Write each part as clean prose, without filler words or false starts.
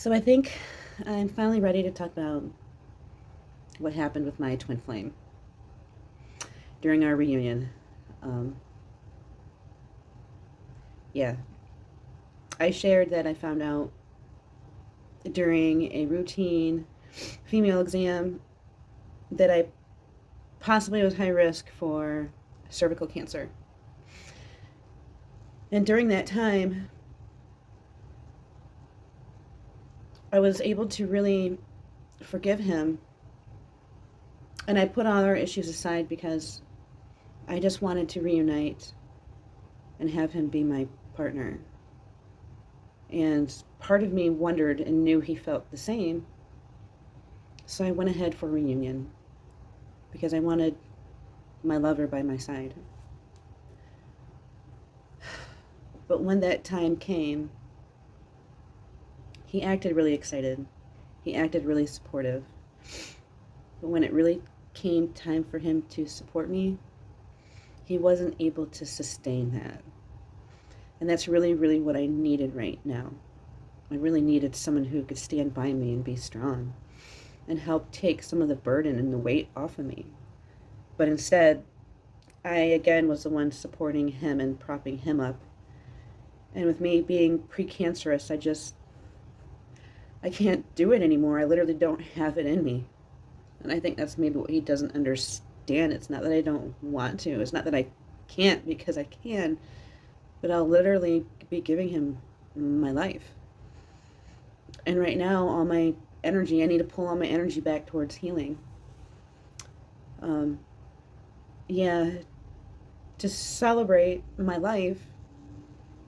So I think I'm finally ready to talk about what happened with my twin flame during our reunion. Um, yeah, I shared that I found out during a routine female exam that I possibly was high risk for cervical cancer. And during that time, I was able to really forgive him. And I put all our issues aside because I just wanted to reunite and have him be my partner. And part of me wondered and knew he felt the same. So I went ahead for a reunion because I wanted my lover by my side. But when that time came, he acted really excited. He acted really supportive. But when it really came time for him to support me, he wasn't able to sustain that. And that's really, really what I needed right now. I really needed someone who could stand by me and be strong and help take some of the burden and the weight off of me. But instead, I again was the one supporting him and propping him up. And with me being precancerous, I can't do it anymore. I literally don't have it in me. And I think that's maybe what he doesn't understand. It's not that I don't want to. It's not that I can't, because I can. But I'll literally be giving him my life. And right now, all my energy, I need to pull all my energy back towards healing. Um, yeah, to celebrate my life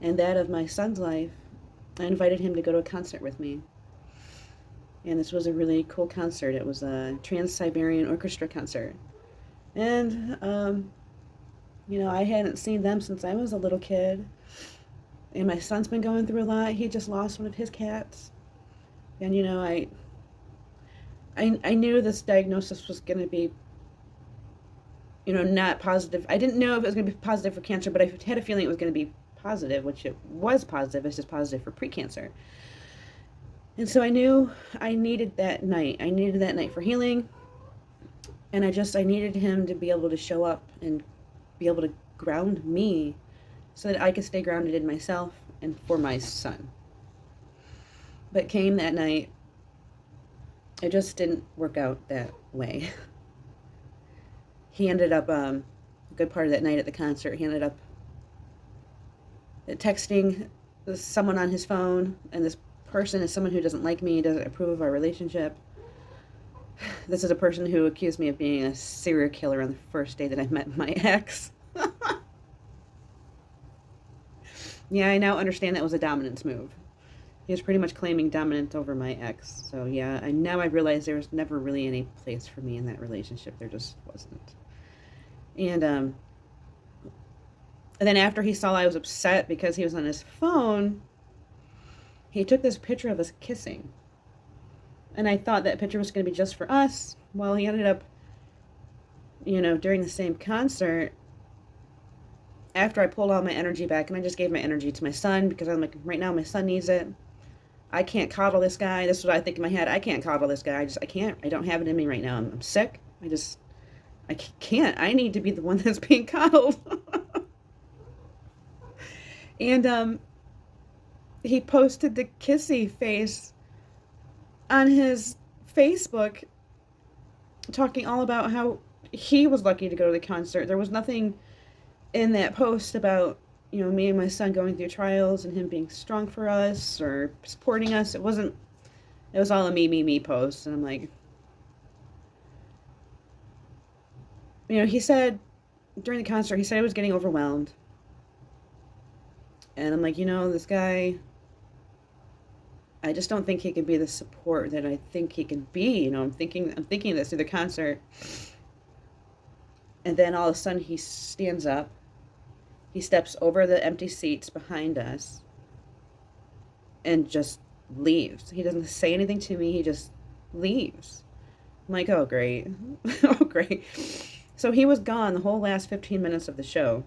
and that of my son's life, I invited him to go to a concert with me. And this was a really cool concert. It was a Trans-Siberian Orchestra concert. And, I hadn't seen them since I was a little kid. And my son's been going through a lot. He just lost one of his cats. And, I knew this diagnosis was going to be, not positive. I didn't know if it was going to be positive for cancer, but I had a feeling it was going to be positive, which it was positive. It's just positive for precancer. And so I knew I needed that night. I needed that night for healing. And I needed him to be able to show up and be able to ground me so that I could stay grounded in myself and for my son. But came that night, it just didn't work out that way. He ended up, a good part of that night at the concert, he ended up texting someone on his phone, and this person is someone who doesn't like me, doesn't approve of our relationship. This is a person who accused me of being a serial killer on the first day that I met my ex. Yeah, I now understand that was a dominance move. He was pretty much claiming dominance over my ex. So yeah, I realized there was never really any place for me in that relationship. There just wasn't. And then after he saw I was upset because he was on his phone, he took this picture of us kissing. And I thought that picture was going to be just for us. Well, he ended up, during the same concert, after I pulled all my energy back, and I just gave my energy to my son, because I'm like, right now my son needs it. I can't coddle this guy. This is what I think in my head. I can't coddle this guy. I can't. I don't have it in me right now. I'm sick. I can't. I need to be the one that's being coddled. And he posted the kissy face on his Facebook, talking all about how he was lucky to go to the concert. There was nothing in that post about, me and my son going through trials and him being strong for us or supporting us. It was all a me post. And I'm like, he said during the concert, he said he was getting overwhelmed. And I'm like, this guy, I just don't think he can be the support that I think he can be. I'm thinking this through the concert. And then all of a sudden he stands up. He steps over the empty seats behind us and just leaves. He doesn't say anything to me. He just leaves. I'm like, oh, great. Oh, great. So he was gone the whole last 15 minutes of the show.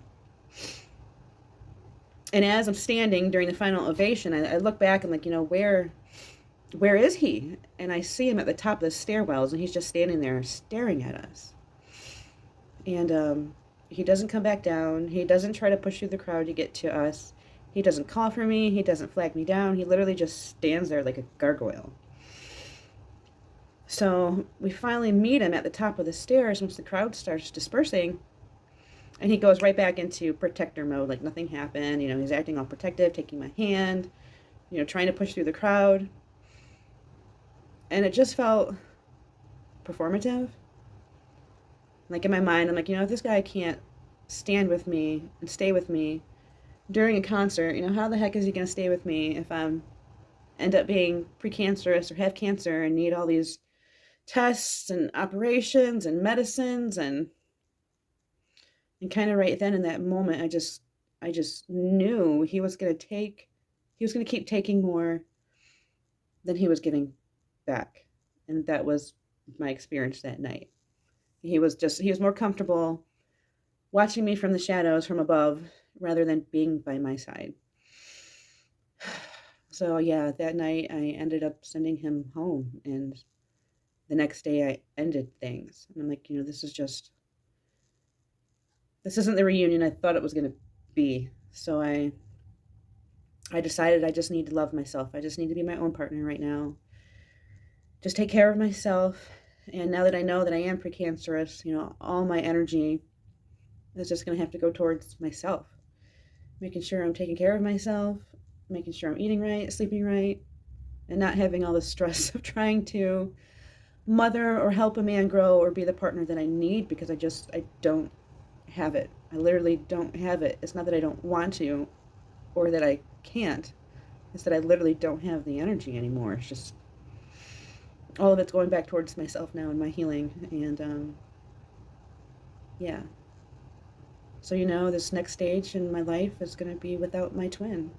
And as I'm standing during the final ovation, I look back and like, where where is he? And I see him at the top of the stairwells, and he's just standing there staring at us. And he doesn't come back down. He doesn't try to push through the crowd to get to us. He doesn't call for me. He doesn't flag me down. He literally just stands there like a gargoyle. So we finally meet him at the top of the stairs once the crowd starts dispersing. And he goes right back into protector mode, like nothing happened. He's acting all protective, taking my hand, trying to push through the crowd. And it just felt performative. Like in my mind, I'm like, if this guy can't stand with me and stay with me during a concert, how the heck is he going to stay with me if I'm end up being precancerous or have cancer and need all these tests and operations and medicines and kind of right then in that moment, I just knew he was going to keep taking more than he was giving back. And that was my experience that night. He was more comfortable watching me from the shadows from above rather than being by my side. So yeah, that night I ended up sending him home, and the next day I ended things. And I'm like, this isn't the reunion I thought it was going to be. So I decided I just need to love myself. I just need to be my own partner right now. Just take care of myself. And now that I know that I am precancerous, all my energy is just going to have to go towards myself. Making sure I'm taking care of myself, making sure I'm eating right, sleeping right, and not having all the stress of trying to mother or help a man grow or be the partner that I need, because I don't have it. I literally don't have it. It's not that I don't want to or that I can't. It's that I literally don't have the energy anymore. It's just all of it's going back towards myself now and my healing. And yeah. So this next stage in my life is going to be without my twin.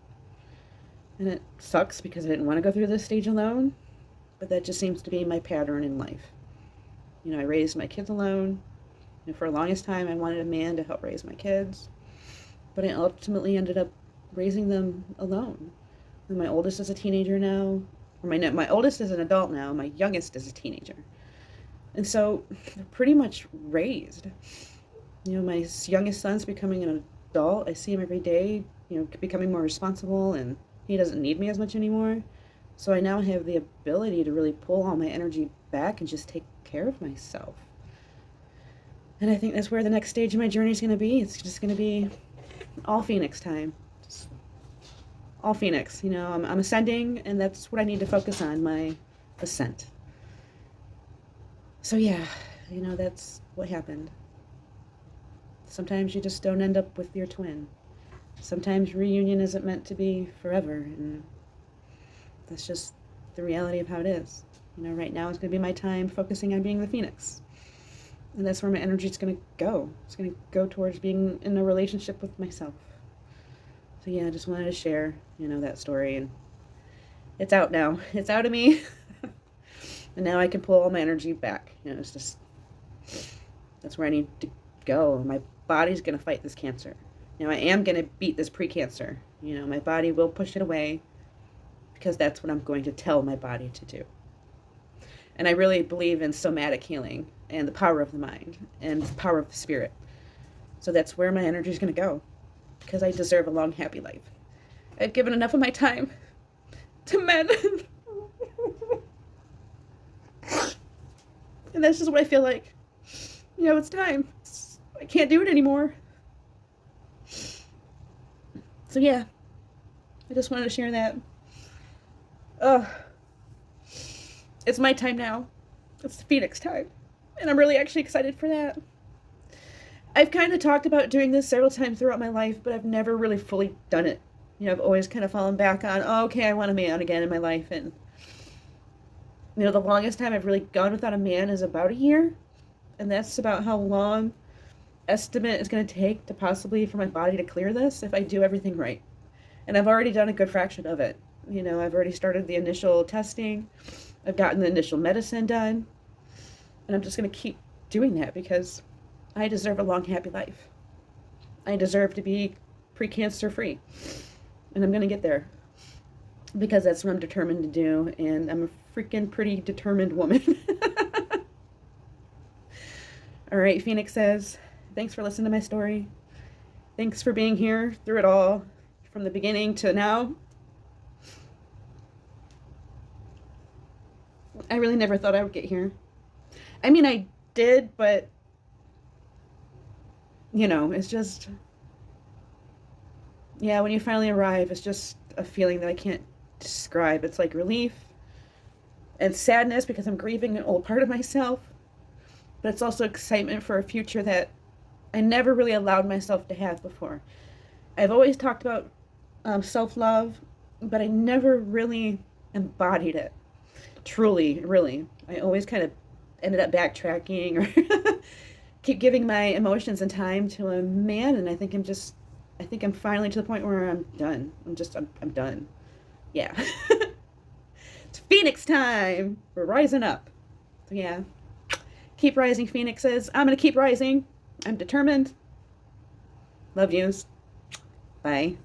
And it sucks because I didn't want to go through this stage alone, but that just seems to be my pattern in life. I raised my kids alone. For the longest time, I wanted a man to help raise my kids, but I ultimately ended up raising them alone. And my oldest is a teenager now, or my oldest is an adult now. My youngest is a teenager, and so they're pretty much raised. My youngest son's becoming an adult. I see him every day. Becoming more responsible, and he doesn't need me as much anymore. So I now have the ability to really pull all my energy back and just take care of myself. And I think that's where the next stage of my journey is going to be. It's just going to be all Phoenix time. Just all Phoenix. I'm ascending, and that's what I need to focus on, my ascent. So yeah, that's what happened. Sometimes you just don't end up with your twin. Sometimes reunion isn't meant to be forever, and that's just the reality of how it is. Right now it's going to be my time focusing on being the Phoenix. And that's where my energy is going to go. It's going to go towards being in a relationship with myself. So yeah, I just wanted to share, that story. And it's out now. It's out of me. And now I can pull all my energy back. It's just, that's where I need to go. My body's going to fight this cancer. I am going to beat this precancer. My body will push it away because that's what I'm going to tell my body to do. And I really believe in somatic healing and the power of the mind and the power of the spirit. So that's where my energy is going to go, because I deserve a long, happy life. I've given enough of my time to men. And that's just what I feel like. It's time. I can't do it anymore. So yeah, I just wanted to share that. It's my time now. It's the Phoenix time. And I'm really actually excited for that. I've kind of talked about doing this several times throughout my life, but I've never really fully done it. I've always kind of fallen back on, okay, I want a man again in my life. And, the longest time I've really gone without a man is about a year. And that's about how long estimate is going to take to possibly for my body to clear this if I do everything right. And I've already done a good fraction of it. I've already started the initial testing. I've gotten the initial medicine done. And I'm just going to keep doing that because I deserve a long, happy life. I deserve to be pre-cancer free. And I'm going to get there. because that's what I'm determined to do, and I'm a freaking pretty determined woman. All right, Phoenix says, thanks for listening to my story. Thanks for being here through it all, from the beginning to now. I really never thought I would get here. I mean, I did, but, you know, it's just, yeah, when you finally arrive, it's just a feeling that I can't describe. It's like relief and sadness because I'm grieving an old part of myself, but it's also excitement for a future that I never really allowed myself to have before. I've always talked about self-love, but I never really embodied it. Truly, really. I always kind of ended up backtracking or keep giving my emotions and time to a man, and I think I'm finally to the point where I'm done. I'm done. Yeah. It's Phoenix time. We're rising up. So yeah. Keep rising, Phoenixes. I'm going to keep rising. I'm determined. Love yous. Bye.